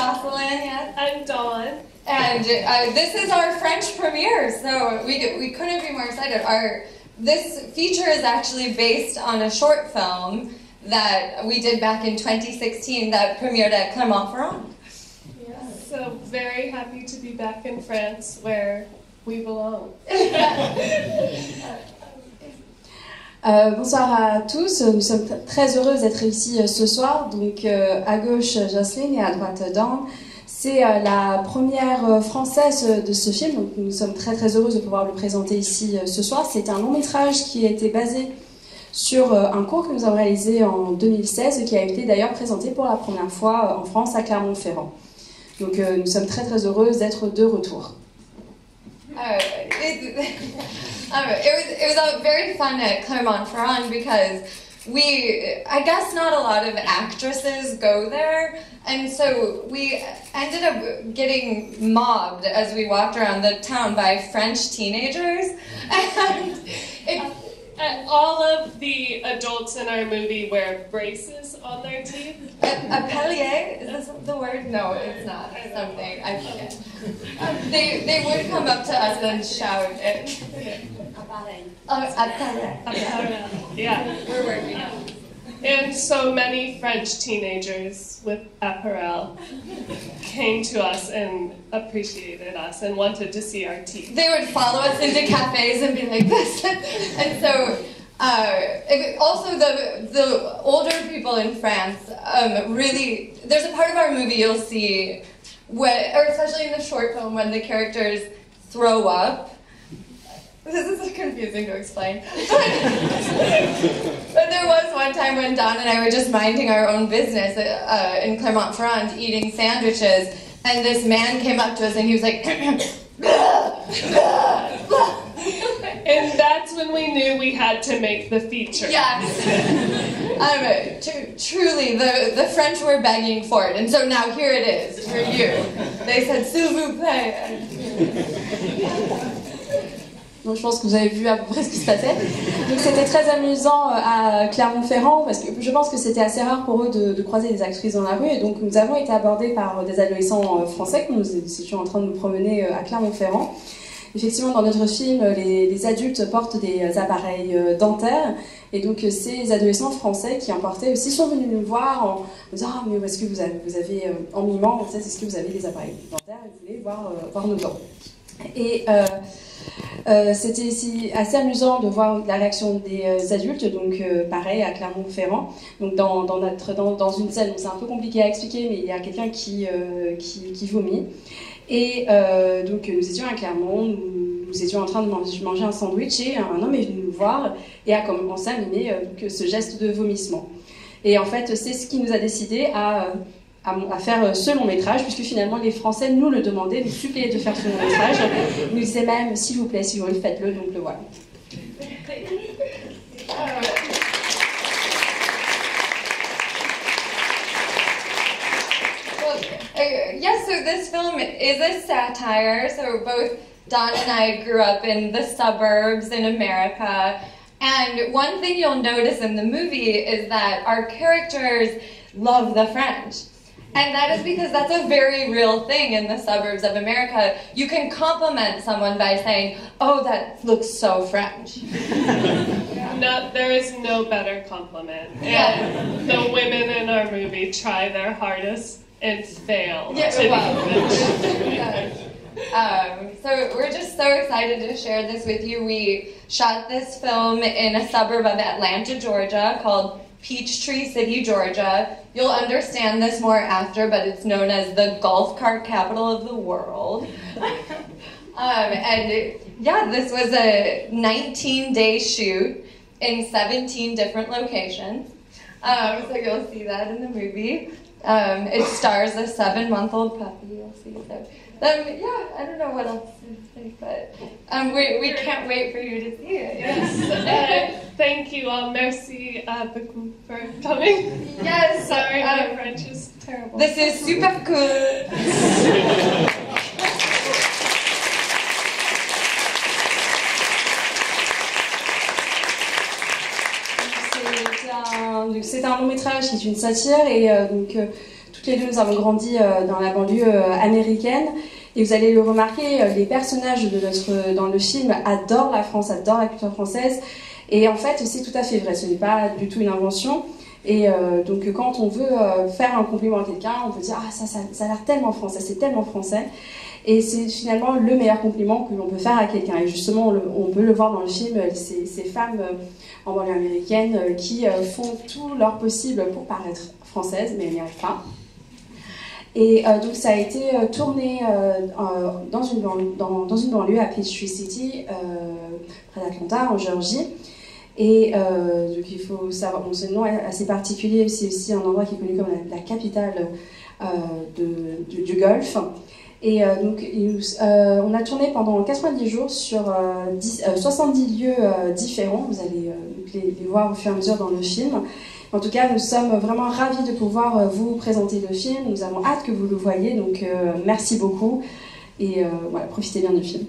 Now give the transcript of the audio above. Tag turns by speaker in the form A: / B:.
A: Jocelyn, yes.
B: I'm Dawn.
A: And this is our French premiere, so we couldn't be more excited. This feature is actually based on a short film that we did back in 2016 that premiered at Clermont-Ferrand.
B: So very happy to be back in France where we belong.
C: Bonsoir à tous, nous sommes très heureuses d'être ici ce soir. Donc à gauche Jocelyne et à droite Dawn. C'est la première française de ce film, donc nous sommes très très heureuses de pouvoir le présenter ici ce soir. C'est un long métrage qui a été basé sur un cours que nous avons réalisé en 2016 et qui a été d'ailleurs présenté pour la première fois en France à Clermont-Ferrand. Donc nous sommes très très heureuses d'être de retour.
A: It was very fun at Clermont-Ferrand because I guess not a lot of actresses go there, and so we ended up getting mobbed as we walked around the town by French teenagers,
B: and all of the adults in our movie wear braces on their teeth.
A: A pelier? Is this the word? No, it's not. Something. I forget. They would come up to us and shout. Appareil.
B: Yeah.
A: We're working on it.
B: And so many French teenagers with apparel came to us and appreciated us and wanted to see our teeth.
A: They would follow us into cafes and be like this. And so, also the older people in France, really, there's a part of our movie you'll see, or especially in the short film, when the characters throw up. This is confusing to explain. But there was one time when Dawn and I were just minding our own business in Clermont-Ferrand, eating sandwiches, and this man came up to us and he was like,
B: and that's when we knew we had to make the feature.
A: Yes. Truly, the French were begging for it, and so now here it is for you. They said, s'il vous plaît.
C: Donc je pense que vous avez vu à peu près ce qui se passait. Donc c'était très amusant à Clermont-Ferrand parce que je pense que c'était assez rare pour eux de croiser des actrices dans la rue, et donc nous avons été abordés par des adolescents français que nous étions en train de nous promener à Clermont-Ferrand. Effectivement, dans notre film, les adultes portent des appareils dentaires, et donc ces adolescents français qui en portaient aussi sont venus nous voir en disant « Ah, mais où est-ce que vous avez en mimant, est-ce que vous avez des appareils dentaires ?» et vous voulez voir nos dents. Et c'était ici assez amusant de voir la réaction des adultes, donc pareil à Clermont-Ferrand. Donc dans une scène, c'est un peu compliqué à expliquer, mais il y a quelqu'un qui vomit. Et donc nous étions à Clermont, nous étions en train de manger un sandwich, et un homme est venu nous voir et a commencé à mimer ce geste de vomissement. Et en fait, c'est ce qui nous a décidé à faire ce long métrage, puisque finalement les Français nous le demandaient, nous suppliaient de faire ce long métrage. Ils nous disaient même, s'il vous plaît, faites-le, donc le voilà.
A: Yes, so this film is a satire. So both Dawn and I grew up in the suburbs in America. And one thing you'll notice in the movie is that our characters love the French. And that is because that's a very real thing in the suburbs of America. You can compliment someone by saying, "Oh, that looks so French."
B: No, there is no better compliment. And the women in our movie try their hardest and fail.
A: Yeah, so we're just so excited to share this with you. We shot this film in a suburb of Atlanta, Georgia, called Peachtree City, Georgia. You'll understand this more after, but it's known as the golf cart capital of the world. This was a 19-day shoot in 17 different locations. So you'll see that in the movie. It stars a 7-month-old puppy. You'll see. So, I don't know what else to say, but we can't wait for you to see it.
B: Yes. Thank you all. Merci beaucoup for coming.
A: Yes.
B: Sorry, my French is terrible.
A: This is super cool.
C: C'est un long métrage qui est une satire, et les deux, nous avons grandi dans la banlieue américaine. Et vous allez le remarquer, les personnages dans le film adorent la France, adorent la culture française. Et en fait, c'est tout à fait vrai, ce n'est pas du tout une invention. Et donc quand on veut faire un compliment à quelqu'un, on peut dire « Ah, ça a l'air tellement français, c'est tellement français ». Et c'est finalement le meilleur compliment que l'on peut faire à quelqu'un. Et justement, on peut le voir dans le film, ces femmes en banlieue américaine qui font tout leur possible pour paraître françaises, mais elles n'y arrivent pas. Et donc ça a été tourné dans une banlieue à Peachtree City, près d'Atlanta, en Géorgie. Et donc il faut savoir, bon, c'est un nom assez particulier, c'est aussi un endroit qui est connu comme la capitale du Golfe. Et donc on a tourné pendant 90 jours sur 70 lieux différents. Vous allez les voir au fur et à mesure dans le film. En tout cas, nous sommes vraiment ravis de pouvoir vous présenter le film. Nous avons hâte que vous le voyiez, donc merci beaucoup. Et voilà, profitez bien du film.